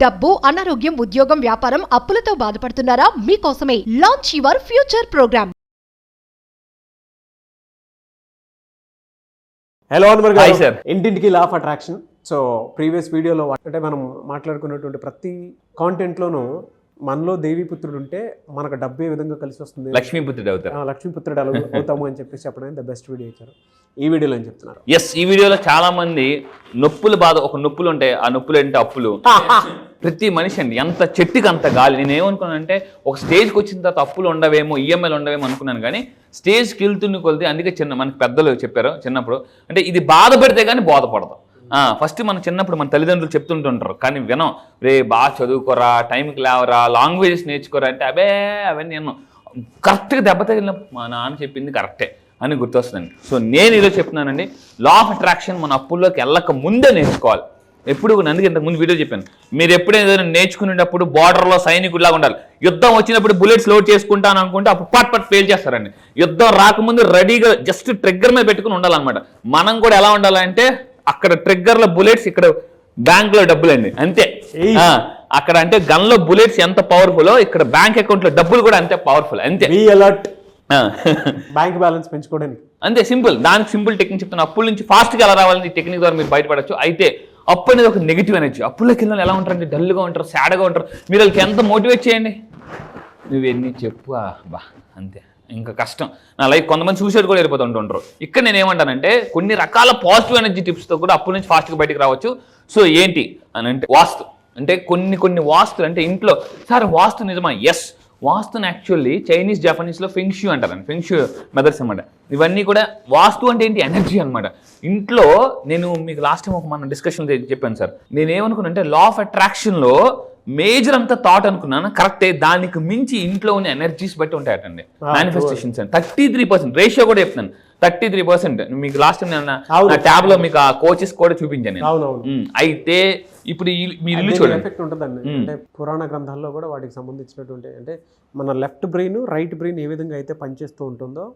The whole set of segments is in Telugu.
డబ్బు, అనారోగ్యం, ఉద్యోగం, వ్యాపారం, అప్పులతో బాధపడుతున్నారా? మీకోసమే launch your future program. Hello Anwar hi గారు, సార్. ఇంటింటికి law of attraction. So previous వీడియోలో అంటే మనం మాట్లాడుకున్నటువంటి ప్రతి కాంటెంట్లోనూ మనలో దేవీపుత్రుడు ఉంటే మనకు డబ్బు ఏ విధంగా కలిసి వస్తుంది, లక్ష్మీపుత్రుడు అవుతారు. లక్ష్మీపుత్రుడు ఎలా అవుతాము అని చెప్పేసి చెప్పడానికి ద బెస్ట్ వీడియో ఇచ్చారు. ఈ వీడియోలో ఏం చెప్తున్నారు? ఎస్, ఈ వీడియోలో చాలా మంది నొప్పులు బాధ, ఒక నొప్పులు ఉంటాయి, ఆ నొప్పులు అంటే అప్పులు. ప్రతి మనిషి అండి, ఎంత చెట్టుకి అంత గాలి. నేను ఏమనుకున్నానంటే ఒక స్టేజ్కి వచ్చిన తర్వాత అప్పులు ఉండవేమో, ఈఎంఐలు ఉండవేమో అనుకున్నాను, కానీ స్టేజ్కి వెళ్తున్న కొలితే, అందుకే మనకి పెద్దలు చెప్పారు చిన్నప్పుడు, అంటే ఇది బాధ పెడితే కానీ బోధపడదు. ఫస్ట్ మన చిన్నప్పుడు మన తల్లిదండ్రులు చెప్తుంటుంటారు, కానీ వినం. రే బాగా చదువుకోరా, టైంకి లేవరా, లాంగ్వేజెస్ నేర్చుకోరా అంటే అవన్నీ నేను కరెక్ట్గా దెబ్బ తగిలినప్పుడు మా నాన్న చెప్పింది కరెక్టే అని గుర్తొస్తుందండి. సో నేను ఈరోజు చెప్తున్నానండి, లా ఆఫ్ అట్రాక్షన్ మన అప్పుల్లోకి వెళ్ళక ముందే నేర్చుకోవాలి. ఎప్పుడు అందుకే ఇంతకు ముందు వీడియో చెప్పాను, మీరు ఎప్పుడైనా నేర్చుకునేటప్పుడు బార్డర్లో సైనికుడిలాగా ఉండాలి. యుద్ధం వచ్చినప్పుడు బుల్లెట్స్ లోడ్ చేసుకుంటాను అనుకుంటే అప్పుడు పట్ ఫెయిల్ చేస్తారండి. యుద్ధం రాకముందు రెడీగా జస్ట్ ట్రిగ్గర్ మీద పెట్టుకుని ఉండాలన్నమాట. మనం కూడా ఎలా ఉండాలంటే, అక్కడ ట్రిగ్గర్లో బుల్లెట్స్, ఇక్కడ బ్యాంక్లో డబ్బులండి, అంతే. అక్కడ అంటే గన్లో బుల్లెట్స్ ఎంత పవర్ఫుల్, ఇక్కడ బ్యాంక్ అకౌంట్లో డబ్బులు కూడా అంతే పవర్ఫుల్, అంతే. బ్యాంక్ బ్యాలెన్స్ పెంచుకోవడానికి అంతే సింపుల్. దానికి సింపుల్ టెక్నిక్ చెప్తాను. అప్పుల నుంచి ఫాస్ట్గా ఎలా రావాలని టెక్నిక్ ద్వారా మీరు బయటపడచ్చు. అయితే అప్పు అనేది ఒక నెగిటివ్ ఎనర్జీ. అప్పులకి వెళ్ళి ఎలా ఉంటారంటే డల్గా ఉంటారు, సాడ్గా ఉంటారు. మీరు వాళ్ళకి ఎంత మోటివేట్ చేయండి, నువ్వెన్ని చెప్పు బా అంతే, ఇంకా కష్టం నా లైఫ్. కొంతమంది సూసైడ్ కూడా వెళ్ళిపోతుంటారు. ఇక్కడ నేను ఏమంటానంటే, కొన్ని రకాల పాజిటివ్ ఎనర్జీ టిప్స్తో కూడా అప్పుల నుంచి ఫాస్ట్గా బయటకు రావచ్చు. సో ఏంటి అని అంటే, వాస్తు అంటే కొన్ని వాస్తులు అంటే ఇంట్లో, సార్ వాస్తు నిజమా? ఎస్, వాస్తుని యాక్చువల్లీ చైనీస్, జపనీస్లో ఫెంగ్షూ అంటారండి. ఫెంగ్షూ మెథడ్స్ అనమాట. ఇవన్నీ కూడా వాస్తు అంటే ఏంటి, ఎనర్జీ అనమాట. ఇంట్లో నేను మీకు లాస్ట్ టైం ఒక మన డిస్కషన్ చెప్పాను సార్. నేనేమనుకున్నా అంటే, లా ఆఫ్ అట్రాక్షన్లో మేజర్ అంతా థాట్ అనుకున్నాను, కరెక్టే. దానికి మించి ఇంట్లో ఉన్న ఎనర్జీస్ బట్టి ఉంటాయటండి మేనిఫెస్టేషన్స్ అని. 33% రేషియో కూడా చెప్తున్నాను. 33% మీకు లాస్ట్ టైం నేను నా ట్యాబ్ లో మీకు ఆ కోచెస్ కూడా చూపించాను. అయితే ఇప్పుడు మీరు ఇల్లు చూడండి, ఎఫెక్ట్ ఉంటుందండి. అంటే పురాణ గ్రంథాల్లో కూడా వాటికి సంబంధించినటువంటి, అంటే మన లెఫ్ట్ బ్రెయిన్, రైట్ బ్రెయిన్ ఏ విధంగా అయితే పనిచేస్తూ ఉంటుందో,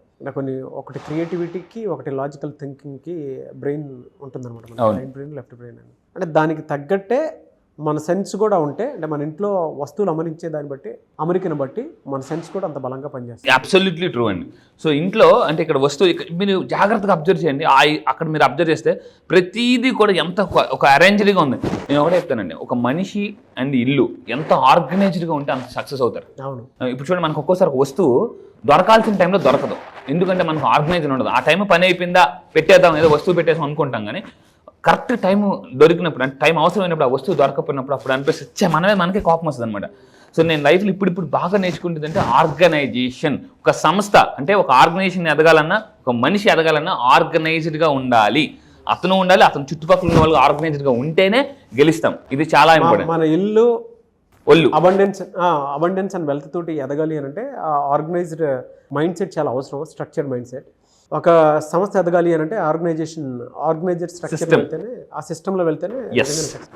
ఒకటి క్రియేటివిటీకి, ఒకటి లాజికల్ థింకింగ్కి బ్రెయిన్ ఉంటుందన్నమాట. రైట్ బ్రెయిన్, లెఫ్ట్ బ్రెయిన్ అని. అంటే దానికి తగ్గట్టే మన సెన్స్ కూడా ఉంటే, అంటే మన ఇంట్లో వస్తువులు అమరించే దాన్ని బట్టి, అమెరికను బట్టి మన సెన్స్ కూడా అంత బలంగా పనిచేస్తుంది. అబ్సల్యూట్లీ ట్రూ అండి. సో ఇంట్లో అంటే ఇక్కడ వస్తువు మీరు జాగ్రత్తగా అబ్జర్వ్ చేయండి. అక్కడ మీరు అబ్జర్వ్ చేస్తే ప్రతిదీ కూడా ఎంత ఒక అరేంజ్డ్గా ఉంది. నేను ఒకటే చెప్తానండి, ఒక మనిషి అండ్ ఇల్లు ఎంత ఆర్గనైజ్డ్గా ఉంటే అంత సక్సెస్ అవుతారు. అవును. ఇప్పుడు చూడండి, మనకు ఒక్కోసారి ఒక వస్తువు దొరకాల్సిన టైంలో దొరకదు, ఎందుకంటే మనకు ఆర్గనైజ్ ఉండదు. ఆ టైం పని అయిపోయిందా, పెట్టేద్దాం, ఏదో వస్తువు పెట్టేసాం అనుకుంటాం, కానీ కరెక్ట్ టైం దొరికినప్పుడు, అంటే టైం అవసరమైనప్పుడు ఆ వస్తువు దొరకపోయినప్పుడు అప్పుడు అనిపిస్తే మనకే కోపం వస్తుంది అనమాట. సో నేను లైఫ్లో ఇప్పుడు బాగా నేర్చుకుంటుంది అంటే ఆర్గనైజేషన్. ఒక సంస్థ అంటే ఒక ఆర్గనైజేషన్ ఎదగాలన్నా, ఒక మనిషి ఎదగాలన్నా ఆర్గనైజ్డ్గా ఉండాలి. అతను ఉండాలి, అతను చుట్టుపక్కల ఉన్న వాళ్ళు ఆర్గనైజ్డ్గా ఉంటేనే గెలుస్తాం. ఇది చాలా ఇంపార్టెంట్. మన ఇల్లు అబండెన్స్ అండ్ వెల్త్ తోటి ఎదగాలి అని అంటే ఆర్గనైజ్డ్ మైండ్ సెట్ చాలా అవసరం. Structure mind set. ఒక సంస్థ ఎదగాలి అని అంటే ఆర్గనైజ్డ్ స్ట్రక్చర్ వెళ్తేనే, ఆ సిస్టంలో వెళ్తేనే.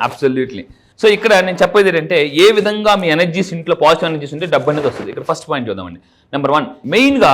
అబ్సల్యూట్లీ. సో ఇక్కడ నేను చెప్పేది ఏంటంటే, ఏ విధంగా మీ ఎనర్జీస్, ఇంట్లో పాజిటివ్ ఎనర్జీస్ ఉంటే డబ్బు అనేది వస్తుంది. ఇక్కడ ఫస్ట్ పాయింట్ చూద్దామండి. నెంబర్ 1, మెయిన్గా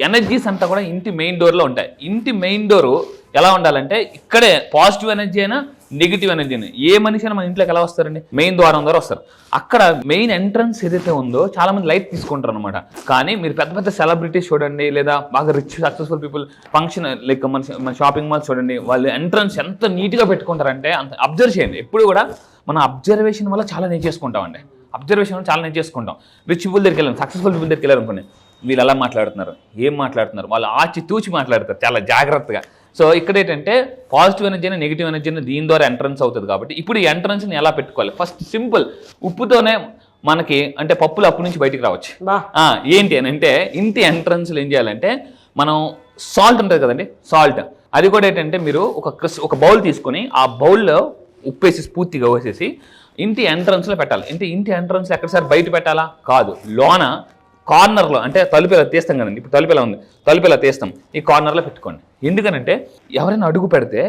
ఎనర్జీస్ అంతా కూడా ఇంటి మెయిన్ డోర్లో ఉంటాయి. ఇంటి మెయిన్ డోరు ఎలా ఉండాలంటే, ఇక్కడే పాజిటివ్ ఎనర్జీ అయినా నెగిటివ్ ఎనర్జీ అయినా, ఏ మనిషి అయినా మన ఇంట్లోకి ఎలా వస్తారండి, మెయిన్ ద్వారం ద్వారా వస్తారు. అక్కడ మెయిన్ ఎంట్రన్స్ ఏదైతే ఉందో చాలా మంది లైట్ తీసుకుంటారు అనమాట. కానీ మీరు పెద్ద పెద్ద సెలబ్రిటీస్ చూడండి, లేదా బాగా rich successful people function like మన షాపింగ్ మాల్స్ చూడండి, వాళ్ళు ఎంట్రన్స్ ఎంత నీట్గా పెట్టుకుంటారంటే అంత అబ్జర్వ్ చేయండి. ఎప్పుడు కూడా మన అబ్జర్వేషన్ వల్ల చాలా నేర్చేసుకుంటామండి. అబ్జర్వేషన్ వల్ల చాలా నేర్చేసుకుంటాం. రిచ్ పీపుల్ దగ్గరికి వెళ్ళాం, సక్సెస్ఫుల్ పీపుల్ దగ్గరికి వెళ్ళారు అనుకోండి, వీళ్ళు ఎలా మాట్లాడుతున్నారు, ఏం మాట్లాడుతున్నారు, వాళ్ళు ఆచి తూచి మాట్లాడతారు చాలా జాగ్రత్తగా. సో ఇక్కడ ఏంటంటే పాజిటివ్ ఎనర్జీ అయినా నెగిటివ్ ఎనర్జీ అయినా దీని ద్వారా ఎంట్రన్స్ అవుతుంది. కాబట్టి ఇప్పుడు ఈ ఎంట్రన్స్ని ఎలా పెట్టుకోవాలి? ఫస్ట్ సింపుల్, ఉప్పుతోనే మనకి అంటే పప్పులు అప్పు నుంచి బయటికి రావచ్చు. ఏంటి అని అంటే, ఇంటి ఎంట్రన్స్లో ఏం చేయాలంటే, మనం సాల్ట్ ఉంటుంది కదండి, సాల్ట్, అది కూడా ఏంటంటే మీరు ఒక బౌల్ తీసుకొని ఆ బౌల్లో ఉప్పు వేసి పూర్తిగా వేసేసి ఇంటి ఎంట్రన్స్లో పెట్టాలి. ఇంటి ఎంట్రన్స్లో ఎక్కడ సార్ బయట పెట్టాలా? కాదు, లోన కార్నర్లో, అంటే తలుపు ఇలా తీస్తాం కదండి, ఇప్పుడు తలుపు ఇలా ఉంది, తలుపు ఇలా తీస్తాం, ఈ కార్నర్లో పెట్టుకోండి. ఎందుకనంటే ఎవరైనా అడుగు పెడితే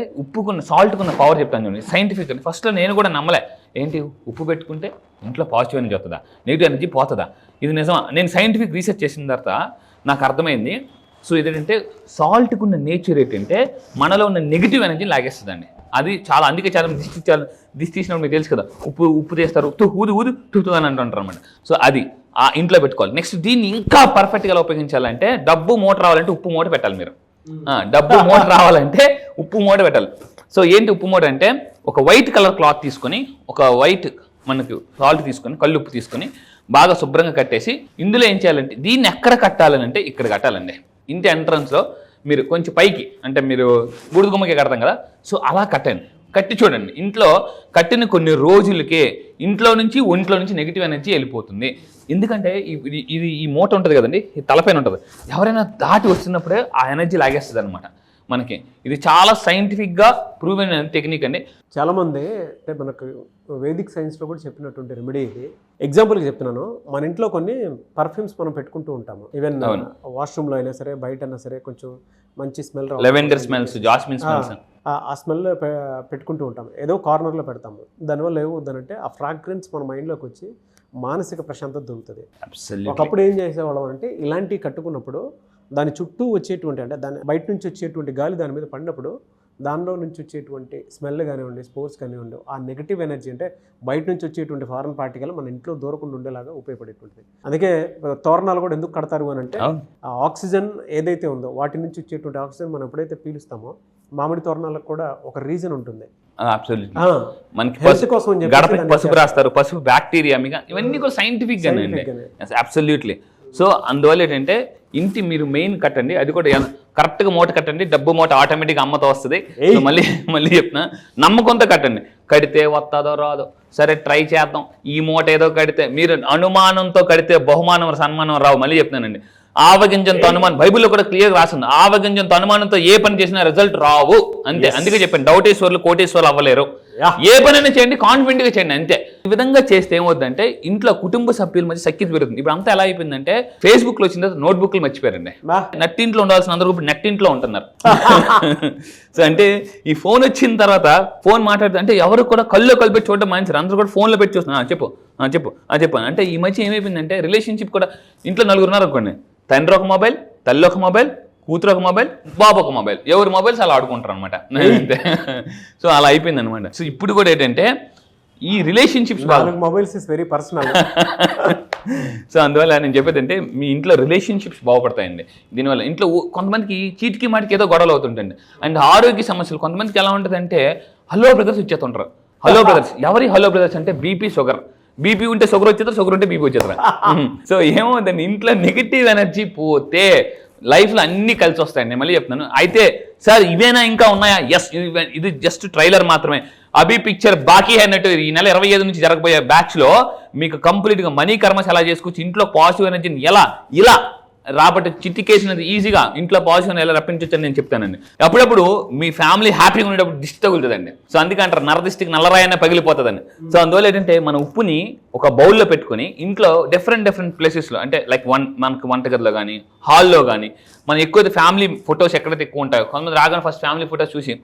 సాల్ట్కున్న పవర్ చెప్తాను చూడండి, సైంటిఫిక్. ఫస్ట్లో నేను కూడా నమ్మలే, ఏంటి ఉప్పు పెట్టుకుంటే ఇంట్లో పాజిటివ్ ఎనర్జీ వస్తుందా, నెగిటివ్ ఎనర్జీ పోతుందా, ఇది నిజమా? నేను సైంటిఫిక్ రీసెర్చ్ చేసిన తర్వాత నాకు అర్థమైంది. సో ఇదేంటంటే సాల్ట్కున్న నేచర్ ఏంటంటే మనలో ఉన్న నెగిటివ్ ఎనర్జీ లాగేస్తుందండి. అది చాలా, అందుకే చాలా దిష్టి తీసినప్పుడు మీకు తెలుసు కదా, ఉప్పు తీస్తారు, ఊదు అని అంటుంటారు అనమాట. సో అది ఆ ఇంట్లో పెట్టుకోవాలి. నెక్స్ట్ దీన్ని ఇంకా పర్ఫెక్ట్గా ఉపయోగించాలంటే డబ్బు మూట రావాలంటే ఉప్పు మూట పెట్టాలి మీరు. డబ్బు మూట రావాలంటే ఉప్పు మూట పెట్టాలి. సో ఏంటి ఉప్పు మూట అంటే, ఒక వైట్ కలర్ క్లాత్ తీసుకొని, ఒక వైట్ మనకు సాల్ట్ తీసుకొని, కళ్ళు ఉప్పు తీసుకొని బాగా శుభ్రంగా కట్టేసి, ఇందులో ఏం చేయాలంటే దీన్ని ఎక్కడ కట్టాలనంటే ఇక్కడ కట్టాలండి. ఇంటి ఎంట్రన్స్లో మీరు కొంచెం పైకి, అంటే మీరు బూడిద గుమ్మకి కడతాం కదా, సో అలా కట్టండి. కట్టి చూడండి. ఇంట్లో కట్టిన కొన్ని రోజులకే ఇంట్లో నుంచి ఒంట్లో నుంచి నెగిటివ్ ఎనర్జీ వెళ్ళిపోతుంది. ఎందుకంటే ఇది ఈ మూట ఉంటుంది కదండి, ఈ తలపైన ఉంటుంది, ఎవరైనా దాటి వస్తున్నప్పుడే ఆ ఎనర్జీ లాగేస్తుంది అనమాట మనకి. ఇది చాలా సైంటిఫిక్గా ప్రూవెన్ టెక్నిక్ అండి. చాలామంది అంటే మనకు వేదిక్ సైన్స్లో కూడా చెప్పినటువంటి రెమెడీ ఇది. ఎగ్జాంపుల్కి చెప్తున్నాను, మన ఇంట్లో కొన్ని పర్ఫ్యూమ్స్ మనం పెట్టుకుంటూ ఉంటాము. ఈవెన్ వాష్రూమ్లో అయినా సరే, బయట అయినా సరే, కొంచెం మంచి smell, lavender smells, jasmine smells, ఆ స్మెల్ పెట్టుకుంటూ ఉంటాము. ఏదో కార్నర్లో పెడతాము. దానివల్ల ఏమవుతుందంటే ఆ ఫ్రాగ్రెన్స్ మన మైండ్లోకి వచ్చి మానసిక ప్రశాంతత దొరుకుతుంది. ఒకప్పుడు ఏం చేసేవాళ్ళం అంటే, ఇలాంటివి కట్టుకున్నప్పుడు దాని చుట్టూ వచ్చేటువంటి, అంటే దాని బయట నుంచి వచ్చేటువంటి గాలి దాని మీద పడినప్పుడు దానిలో నుంచి వచ్చేటువంటి స్మెల్ కానివ్వండి, స్పోర్ట్స్ కానివ్వండి, ఆ నెగిటివ్ ఎనర్జీ అంటే బయట నుంచి వచ్చేటువంటి ఫారెన్ పార్టికల్ మన ఇంట్లో దూరకుండా ఉండేలాగా ఉపయోగపడేటువంటిది. అందుకే తోరణాలు కూడా ఎందుకు కడతారు అని అంటే, ఆ ఆక్సిజన్ ఏదైతే ఉందో వాటి నుంచి వచ్చేటువంటి ఆక్సిజన్ మనం ఎప్పుడైతే పీలుస్తామో, మామిడి తోరణాలకు కూడా ఒక రీజన్ ఉంటుంది. మనకి పసుపు రాస్తారు, పసుపు బ్యాక్టీరియా, ఇవన్నీ కూడా సైంటిఫిక్ గానే. అబ్సల్యూట్లీ. సో అందువల్ల ఏంటంటే ఇంటి మీరు మెయిన్ కట్టండి, అది కూడా కరెక్ట్గా మూట కట్టండి. డబ్బు మూట ఆటోమేటిక్గా అమ్మతో వస్తుంది. మళ్ళీ చెప్తున్నా, నమ్మకంతో కట్టండి. కడితే వస్తుందో రాదో సరే ట్రై చేద్దాం, ఈ మూట ఏదో కడితే, మీరు అనుమానంతో కడితే బహుమానం సన్మానం రావు. మళ్ళీ చెప్తున్నానండి, ఆవగింజంతో అనుమానం, బైబిల్లో కూడా క్లియర్గా రాస్తుంది, ఆవగింజంతో అనుమానంతో ఏ పని చేసినా రిజల్ట్ రావు అంతే. అందుకే చెప్పాను, డౌటేశ్వర్లు కోటేశ్వర్లు అవ్వలేరు. ఏ పనైనా చేయండి, కాన్ఫిడెంట్ గా చేయండి అంతే. ఈ విధంగా చేస్తే ఏమవుతుందంటే ఇంట్లో కుటుంబ సభ్యుల మధ్య సఖ్యత పెరుగుతుంది. ఇప్పుడు అంతా ఎలా అయిపోయిందంటే, ఫేస్బుక్ లో వచ్చిన తర్వాత నోట్బుక్లు మర్చిపోయారండి. నట్టింట్లో ఉండాల్సిన అందరూ ఇప్పుడు నెట్టింట్లో ఉంటున్నారు. సో అంటే ఈ ఫోన్ వచ్చిన తర్వాత ఫోన్ మాట్లాడుతూ అంటే ఎవరు కూడా కళ్ళు కలిపి చూడడం మానేశారు, అందరూ కూడా ఫోన్లో పెట్టి చూస్తున్నారు. చెప్పు అంటే ఈ మధ్య ఏమైపోయిందంటే, రిలేషన్షిప్ కూడా ఇంట్లో నలుగురు ఉన్నారు అనుకోండి, తండ్రి ఒక మొబైల్, తల్లి ఒక మొబైల్, కూతురు ఒక మొబైల్, బాబు ఒక మొబైల్, ఎవరి మొబైల్స్ అలా ఆడుకుంటారు అనమాట. సో అలా అయిపోయింది అనమాట. సో ఇప్పుడు కూడా ఏంటంటే ఈ relationships mobiles is very personal. So అందువల్ల నేను చెప్పేది అంటే, మీ ఇంట్లో రిలేషన్షిప్స్ బాగుపడతాయండి దీనివల్ల. ఇంట్లో కొంతమందికి చీటికి మాటికి ఏదో గొడవలు అవుతుంటండి. అండ్ ఆరోగ్య సమస్యలు కొంతమందికి ఎలా ఉంటుందంటే, హలో బ్రదర్స్ ఇచ్చేస్తుంటారు. హలో బ్రదర్స్ ఎవరి హలో బ్రదర్స్ అంటే బీపీ, షుగర్. బీపీ ఉంటే షుగర్ వచ్చేస్తారు, షుగర్ ఉంటే బీపీ వచ్చేస్తారు. సో ఏమవుతుంది, ఇంట్లో నెగిటివ్ ఎనర్జీ పోతే లైఫ్లో అన్నీ కలిసి వస్తాయండి. మళ్ళీ చెప్తున్నాను. అయితే సార్ ఇవేనా ఇంకా ఉన్నాయా? ఎస్, ఇది జస్ట్ ట్రైలర్ మాత్రమే. అభి పిక్చర్ బాకీ అన్నట్టు ఈ నెల 25 నుంచి జరగబోయే బ్యాచ్లో మీకు కంప్లీట్గా మనీ కర్మస్ ఎలా చేసుకోవచ్చు, ఇంట్లో పాజిటివ్ ఎనర్జీని ఇలా రాబట్టి చిట్టికేసినది ఈజీగా ఇంట్లో పాజిటివ్ ఎలా రప్పించవచ్చు అని నేను చెప్తానండి. అప్పుడప్పుడు మీ ఫ్యామిలీ హ్యాపీగా ఉండేటప్పుడు దిష్టి తగులుతుందండి. సో అందుకే అంటారు, నరదిష్టికి నల్లరాయన పగిలిపోతుందని. సో అందువల్ల ఏంటంటే, మన ఉప్పుని ఒక బౌల్లో పెట్టుకుని ఇంట్లో డిఫరెంట్ ప్లేసెస్లో, అంటే లైక్ మనకు వంటగదిలో కానీ, హాల్లో కానీ, మనం ఎక్కువ ఫ్యామిలీ ఫొటోస్ ఎక్కడైతే ఎక్కువ ఉంటాయో, కొంతమంది రాగానే ఫస్ట్ ఫ్యామిలీ ఫొటోస్ చూసి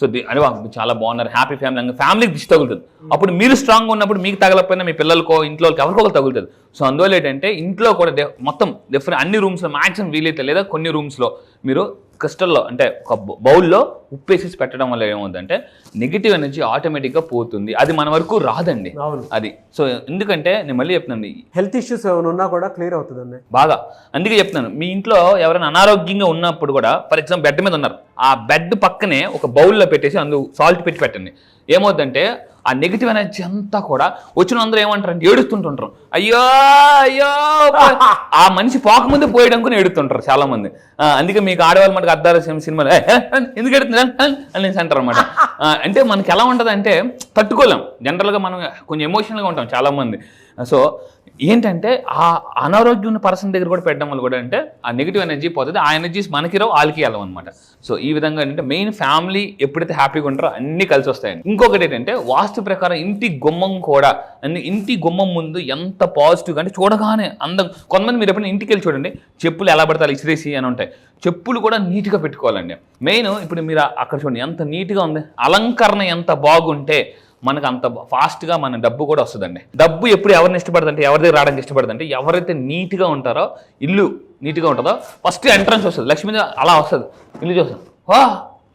సో అరే చాలా బాగున్నారు, హ్యాపీ ఫ్యామిలీ, ఫ్యామిలీకి దిష్టి తగులుతుంది. అప్పుడు మీరు స్ట్రాంగ్గా ఉన్నప్పుడు మీకు తగలకపోయినా మీ పిల్లలకో ఇంట్లో ఎవరికొకరు తగులుతుంది. సో అందువల్ల ఏంటంటే ఇంట్లో కూడా మొత్తం డిఫరెంట్ అన్ని రూమ్స్లో మ్యాక్సిమం వీలైతే లేదా కొన్ని రూమ్స్లో మీరు క్రిస్టల్లో, అంటే ఒక బౌల్లో ఉప్పేసి పెట్టడం వల్ల ఏమవుతుందంటే నెగిటివ్ ఎనర్జీ ఆటోమేటిక్గా పోతుంది. అది మన వరకు రాదండి అది. సో ఎందుకంటే నేను మళ్ళీ చెప్తున్నాను, హెల్త్ ఇష్యూస్ ఏమైనా ఉన్నా కూడా క్లియర్ అవుతుందండి బాగా. అందుకే చెప్తున్నాను, మీ ఇంట్లో ఎవరైనా అనారోగ్యంగా ఉన్నప్పుడు కూడా, ఫర్ ఎగ్జాంపుల్ బెడ్ మీద ఉన్నారు, ఆ బెడ్ పక్కనే ఒక బౌల్లో పెట్టేసి అందులో సాల్ట్ పెట్టి పెట్టండి. ఏమవుతుందంటే ఆ నెగిటివ్ ఎనర్జీ అంతా కూడా వచ్చిన అందరూ ఏమంటారు అంటే ఏడుస్తుంటుంటారు, అయ్యో ఆ మనిషి పోకముందు పోయడానికి ఏడుతుంటారు చాలా మంది. అందుకే మీకు ఆడవాళ్ళు మనకు అద్దాల సినిమాలు ఎందుకు ఎడుతుంది అని నేను అంటారు అనమాట. అంటే మనకి ఎలా ఉంటుంది అంటే తట్టుకోలేం, జనరల్గా మనం కొంచెం ఎమోషనల్గా ఉంటాం చాలా మంది. సో ఏంటంటే ఆ అనారోగ్యం ఉన్న పర్సన్ దగ్గర కూడా పెట్టడం వల్ల కూడా అంటే ఆ నెగిటివ్ ఎనర్జీ పోతుంది, ఆ ఎనర్జీస్ మనకి రావు, వాళ్ళకి వెళ్ళం అనమాట. సో ఈ విధంగా ఏంటంటే మెయిన్ ఫ్యామిలీ ఎప్పుడైతే హ్యాపీగా ఉంటారో అన్ని కలిసి వస్తాయండి. ఇంకొకటి ఏంటంటే వాస్తు ప్రకారం ఇంటి గుమ్మం కూడా, ఇంటి గుమ్మం ముందు ఎంత పాజిటివ్గా అంటే చూడగానే అందం. కొంతమంది మీరు ఎప్పుడైనా ఇంటికి వెళ్ళి చూడండి, చెప్పులు ఎలా పడతారు ఇసిరేసి అని ఉంటాయి, చెప్పులు కూడా నీట్గా పెట్టుకోవాలండి. మెయిన్ ఇప్పుడు మీరు అక్కడ చూడండి ఎంత నీట్గా ఉంది, అలంకరణ ఎంత బాగుంటే మనకు అంత ఫాస్ట్గా మన డబ్బు కూడా వస్తుందండి. డబ్బు ఎప్పుడు ఎవరిని ఇష్టపడుతుంటే, ఎవరి దగ్గర రావడానికి ఇష్టపడుతుంటే ఎవరైతే నీట్గా ఉంటారో, ఇల్లు నీట్గా ఉంటుందో ఫస్ట్ ఎంట్రన్స్ వస్తుంది, లక్ష్మీ అలా వస్తుంది, ఇల్లు చూస్తుంది, వా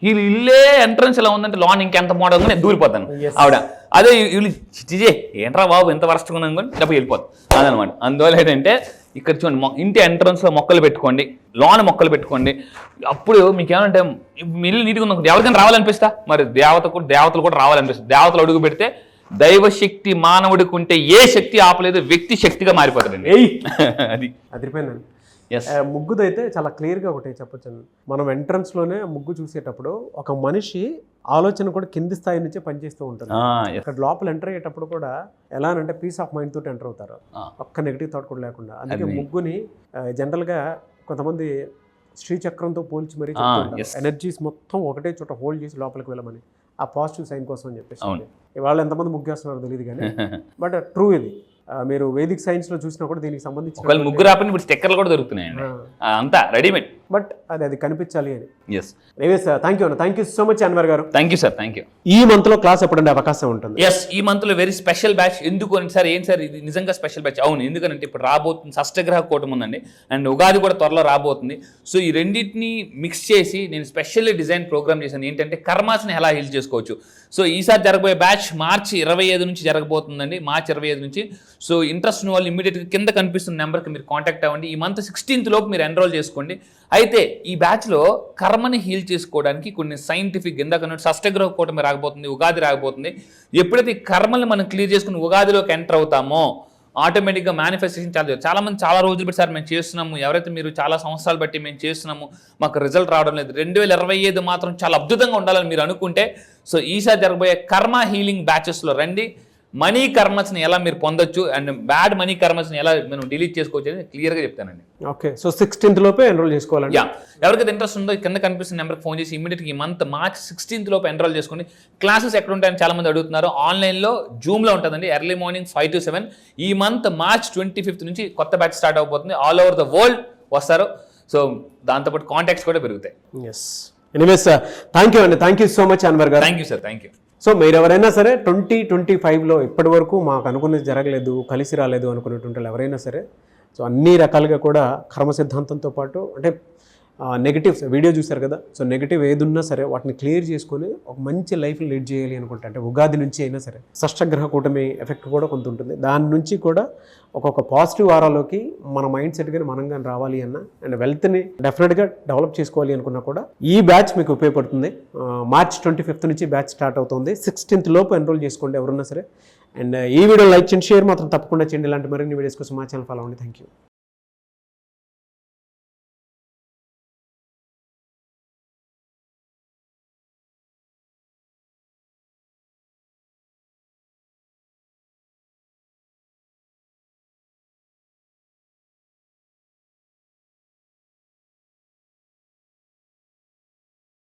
వీళ్ళు ఇల్లే ఎంట్రన్స్ ఇలా ఉందంటే లోన్ ఇంకెంత మోడల్ నేను దూరిపోతాను ఆవిడ. అదే వీళ్ళు చిజే ఏంట్రా బాబు ఎంత వరస్ట్గా ఉంది అనుకోని డబ్బు వెళ్ళిపోతాం అదనమాట. అందువల్ల ఏంటంటే ఇక్కడ చూడండి, ఇంటి ఎంట్రన్స్లో మొక్కలు పెట్టుకోండి, లోన్ మొక్కలు పెట్టుకోండి. అప్పుడు మీకు ఏమంటే ఇల్లు నీట్గా ఉంది, ఎవరికైనా రావాలనిపిస్తా, మరి దేవతలు కూడా రావాలనిపిస్తుంది. దేవతలు అడుగు పెడితే దైవశక్తి మానవుడికి ఉంటే ఏ శక్తి ఆపలేదు, వ్యక్తి శక్తిగా మారిపోతాడండి. అది అదిరిపోయిందండి. ముగ్గుదైతే చాలా క్లియర్గా ఒకటి చెప్పొచ్చు. మనం ఎంట్రన్స్లోనే ముగ్గు చూసేటప్పుడు ఒక మనిషి ఆలోచన కూడా కింది స్థాయి నుంచే పనిచేస్తూ ఉంటుంది. అక్కడ లోపల ఎంటర్ అయ్యేటప్పుడు కూడా ఎలా అంటే పీస్ ఆఫ్ మైండ్ తోటి ఎంటర్ అవుతారు, ఒక్క నెగిటివ్ థాట్ కూడా లేకుండా. అందుకే ముగ్గుని జనరల్గా కొంతమంది శ్రీచక్రంతో పోల్చి మరీ ఎనర్జీస్ మొత్తం ఒకటే చోట హోల్డ్ చేసి లోపలికి వెళ్ళమని, ఆ పాజిటివ్ సైన్ కోసం అని చెప్పేసి. ఇవాళ ఎంతమంది ముగ్గేస్తున్నారో తెలియదు కానీ బట్ ట్రూ ఇది. మీరు వేదిక్ సైన్స్ లో చూసినా కూడా దీనికి సంబంధించి ముగ్గురు ఆపని ఇప్పుడు స్టిక్కర్లు కూడా దొరుకుతున్నాయండి, అంతా రెడీమేడ్. బట్ అది కనిపించాలి అని. Yes sir, thank you so much Anwar garu. Thank you sir, thank you. ఈ మంత్ లో క్లాస్ ఎప్పుడంటే అవకాశం ఉంటుంది? ఎస్, ఈ మంత్ లో వెరీ స్పెషల్ బ్యాచ్. ఎందుకు అని సార్, ఏం సార్ ఇది నిజంగా స్పెషల్ బ్యాచ్? అవును, ఎందుకంటే ఇప్పుడు రాబోతుంది షష్టగ్రహ కూటమి ఉందండి, అండ్ ఉగాది కూడా త్వరలో రాబోతుంది. సో ఈ రెండింటిని మిక్స్ చేసి నేను స్పెషల్లీ డిజైన్ ప్రోగ్రామ్ చేశాను. ఏంటంటే కర్మాస్ని ఎలా హీల్ చేసుకోవచ్చు. సో ఈసారి జరగబోయే బ్యాచ్ మార్చి 25 నుంచి జరగబోతుందండి, మార్చి 25 నుంచి. సో ఇంట్రెస్ట్ ఉన్న వాళ్ళు ఇమీడియట్గా కింద కనిపిస్తున్న నెంబర్కి మీరు కాంటాక్ట్ అవ్వండి. ఈ మంత్ 16th లోపు మీరు ఎన్రోల్ చేసుకోండి. అయితే ఈ బ్యాచ్లో కర్మని హీల్ చేసుకోవడానికి కొన్ని సైంటిఫిక్, ఇందాక షష్టగ్రహ కూటమి రాకపోతుంది, ఉగాది రాకపోతుంది. ఎప్పుడైతే ఈ కర్మల్ని మనం క్లియర్ చేసుకుని ఉగాదిలోకి ఎంటర్ అవుతామో ఆటోమేటిక్గా మేనిఫెస్టేషన్ చాలా మంది చాలా రోజులు బట్టి సార్ మేము చేస్తున్నాము, ఎవరైతే మీరు చాలా సంవత్సరాలు బట్టి మేము చేస్తున్నాము, మాకు రిజల్ట్ రావడం లేదు, 2025 మాత్రం చాలా అద్భుతంగా ఉండాలని మీరు అనుకుంటే సో ఈసారి జరగబోయే కర్మ హీలింగ్ బ్యాచెస్లో రండి. మనీ కర్మస్ని ఎలా మీరు పొందొచ్చు అండ్ బ్యాడ్ మనీ కర్మస్ని ఎలా మనం డిలీట్ చేసుకోవచ్చు అని క్లియర్గా చెప్తానండి. ఓకే, సో 16th లోపే ఎన్రోల్ చేసుకోవాలండి. ఎవరికైతే ఇంట్రెస్ట్ ఉందో కింద కనిపిస్తున్న నెంబర్కి ఫోన్ చేసి ఇమీడియట్గా ఈ మంత్ మార్చ్ 16th లోపు ఎన్రోల్ చేసుకోండి. క్లాసెస్ ఎక్కడ ఉంటాయని చాలా మంది అడుగుతున్నారు. ఆన్లైన్లో జూమ్లో ఉంటుందండి, ఎర్లీ మార్నింగ్ 5 to 7. ఈ మంత్ మార్చ్ 25th నుంచి కొత్త బ్యాచ్ స్టార్ట్ అవబోతుంది. ఆల్ ఓవర్ ద వరల్డ్ వస్తారు. సో దాంతోపాటు కాంటాక్ట్స్ కూడా పెరుగుతాయి. Yes, anyways thank you so much Anwar garu. Thank you sir, thank you. So మీరు ఎవరైనా సరే 2025లో ఇప్పటి వరకు మాకు అనుకున్నది జరగలేదు, కలిసి రాలేదు అనుకునేటువంటి వాళ్ళు ఎవరైనా సరే, సో అన్ని రకాలుగా కూడా కర్మ సిద్ధాంతంతో పాటు అంటే నెగిటివ్స్ వీడియో చూశారు కదా, సో నెగిటివ్ ఏది ఉన్నా సరే వాటిని క్లియర్ చేసుకొని ఒక మంచి లైఫ్ లీడ్ చేయాలి అనుకుంటే, అంటే ఉగాది నుంచి అయినా సరే షష్టగ్రహ కూటమి ఎఫెక్ట్ కూడా కొంత ఉంటుంది. దాని నుంచి కూడా ఒక్కొక్క పాజిటివ్ వారాలోకి మన మైండ్ సెట్ కానీ మనం కానీ రావాలి అన్న అండ్ వెల్త్ని డెఫినెట్గా డెవలప్ చేసుకోవాలి అనుకున్నా కూడా ఈ బ్యాచ్ మీకు ఉపయోగపడుతుంది. మార్చ్ 25th నుంచి బ్యాచ్ స్టార్ట్ అవుతుంది. 16th లోపు ఎన్రోల్ చేసుకోండి ఎవరున్నా సరే. అండ్ ఈ వీడియో లైక్ చేయండి, షేర్ మాత్రం తప్పకుండా చేయండి. ఇలాంటి మరిన్ని వీడియోస్ కోసం మా ఛానల్ ఫాలో అవ్వండి. Thank you.